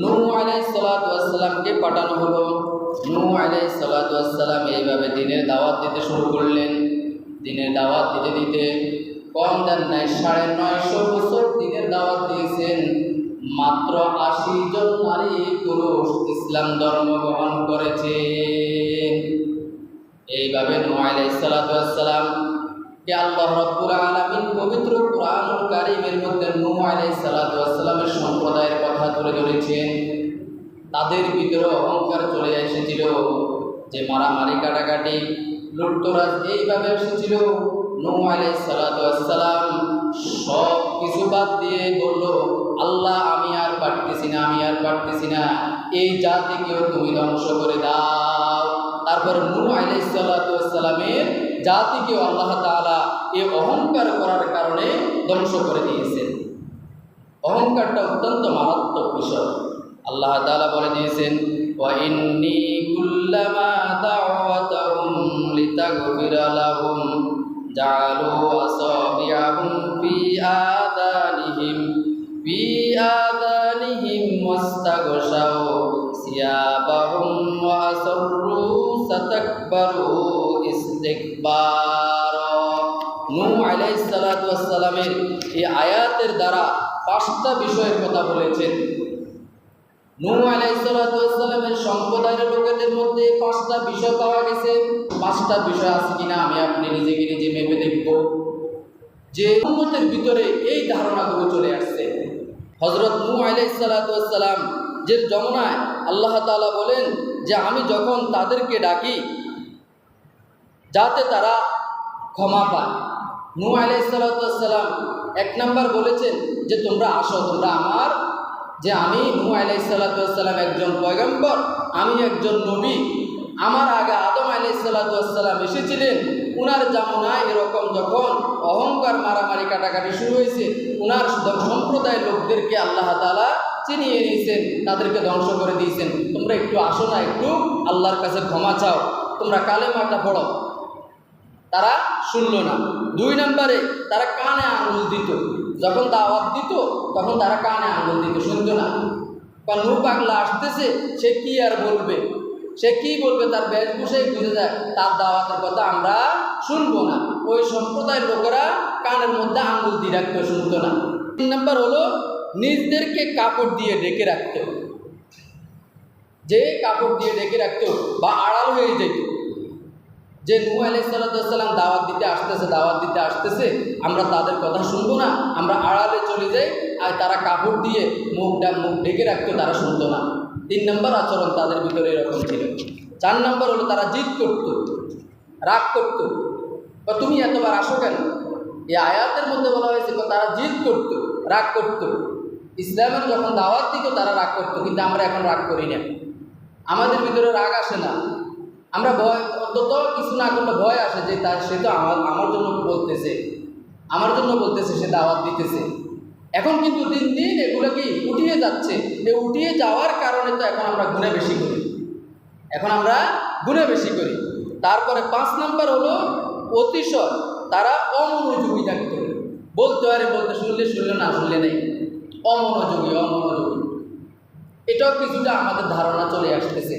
নূহ আলাইহিস সালাতু ওয়াস সালামকে পাঠানো হলো। নূহ আলাইহিস সালাতু ওয়াস সালাম এইভাবে দ্বীনের দাওয়াত দিতে শুরু করলেন। দ্বীনের দাওয়াত দিতে দিতে কম দেন নাই ৯৫০ বছর দ্বীনের দাওয়াত দিয়েছেন। মাত্র ৮০ জন নারী পুরুষ ইসলাম ধর্ম গ্রহণ করেছে। এইভাবে নূহ আলাইহিস সালাতু ওয়াস সালাম কে আল্লাহ রাব্বুল আলামিন পবিত্র কুরআনুল কারীমের মধ্যে নূহ আলাইহিস সালাতু ওয়াস সালামের সম্প্রদায়ের কথা তুলে ধরেছেন। তাদের ভিতরে অহংকার চলে এসেছিল, যে মারামারি কাটাকাটি লুটতরাজ এইভাবে এসেছিল। নূহ আলাইহিস সালাতু ওয়াস সালাম সব কিছু বাদ দিয়ে বলল, আল্লাহ আমি আর পারতেছি না, আমি আর পারতেছি না, এই জাতিকেও তুমি ধ্বংস করে দাও। তারপর নূহ আলাইহিস সালাতু ওয়াস সালামের জাতিকেও আল্লাহ তাআলা এই অহংকার করার কারণে ধ্বংস করে দিয়েছেন। অহংকারটা অত্যন্ত মারাত্মক বিষয়। আল্লাহ তাআলা বলে দিয়েছেন, ওয়া ইন্নী কুল্লামা দা'ওয়াতাহুম লিতাগফিরা লাহুম জাআলু আসাবিআহুম ফি আযানিহিম ওয়াস্তাগশাউ সিয়াবাহুম ওয়া আসররু সাতাকবারু ইস্তিকবারা। নূহ আলাইহিস সালাতু ওয়াস সালামের এই আয়াতের দ্বারা ৫টা বিষয়ের কথা বলেছেন। নূহ আলাইহিস সালাতু ওয়াস সালামের সম্প্রদায়ের লোকেদের মধ্যে ৫টা বিষয় পাওয়া গেছে। ৫টা বিষয় আছে কিনা আমি আপনি নিজেকে নিজে ভেবে দেখব, যে উম্মতের ভিতরে এই ধারণাগুলো চলে আসছে। হযরত নূহ আলাইহিস সালাতু ওয়াস সালাম যে যমুনায় আল্লাহ তাআলা বলেন যে আমি যখন তাদেরকে ডাকি যাতে তারা ক্ষমা পায়। নূহ আলাইহিস সালাতু ওয়াস সালাম ১ নাম্বার বলেছেন যে তোমরা আসো, তোমরা আমার, যে আমি নূহ আলাইহিস সালাতু ওয়াস সালাম একজন পয়গম্বর, আমি একজন নবী। আমার আগে আদম আলাইহিস সালাতু ওয়াস সালাম এসেছিলেন। উনার জামানায় এরকম যখন অহংকার মারামারি কাটাকাটি শুরু হয়েছে, উনার সম্প্রদায়ের লোকদেরকে আল্লাহ তাআলা চিনিয়ে নিয়েছেন, তাদেরকে ধ্বংস করে দিয়েছেন। তোমরা একটু আসো না, একটু আল্লাহর কাছে ক্ষমা চাও, তোমরা কালেমাটা পড়ো। তারা শুনল না। ২ নম্বরে তারা কানে আঙুল দিত, যখন দাওয়াত দিত তখন তারা কানে আঙুল দিত, শুনত না। কারণ নূহ পাগলা আসতেছে, সে কি আর বলবে, সে কি বলবে, তার বেশভূষাই বুঝে যায় তার দাওয়াতের কথা আমরা শুনবো না। ওই সম্প্রদায়ের লোকেরা কানের মধ্যে আঙুল দিয়ে রাখতো, শুনত না। ৩ নম্বর হলো নিজদেরকে কাপড় দিয়ে ঢেকে রাখত, যে কাপড় দিয়ে ঢেকে রাখতো বা আড়াল হয়ে যেত, যে নূহ আলাইহিস সালাতু ওয়াস সালাম দাওয়াত দিতে আসতেছে, আমরা তাদের কথা শুনবো না, আমরা আড়ালে চলে যাই। আর তারা কাপড় দিয়ে মুখ ঢেকে রাখতো, তারা শুনতো না। ৩ নম্বর আচরণ তাদের ভিতরে এরকম ছিল। ৪ নম্বর হলো তারা জিদ করত, রাগ করত। তুমি এতবার আসো কেন? এই আয়াতের মধ্যে বলা হয়েছে তারা জিদ করত, রাগ করত। ইসলামের যখন দাওয়াত দিত তারা রাগ করত, কিন্তু আমরা এখন রাগ করি না, আমাদের ভিতরে রাগ আসে না। আমরা ভয়, অন্তত কিছু না করলে ভয় আসে যে সে তো আমার জন্য বলতেছে, সে দাওয়াত দিতেছে। এখন কিন্তু দিন দিন এগুলো কি উঠিয়ে যাচ্ছে। এই উঠিয়ে যাওয়ার কারণে তো এখন আমরা গুণে বেশি করি। তারপরে ৫ নম্বর হলো অতিশয় তারা অমনোযোগী থাকতো, বলতে পারে, বলতে শুনলে না, শুনলে নেই, অমনোযোগী। এটাও কিছুটা আমাদের ধারণা চলে আসতেছে।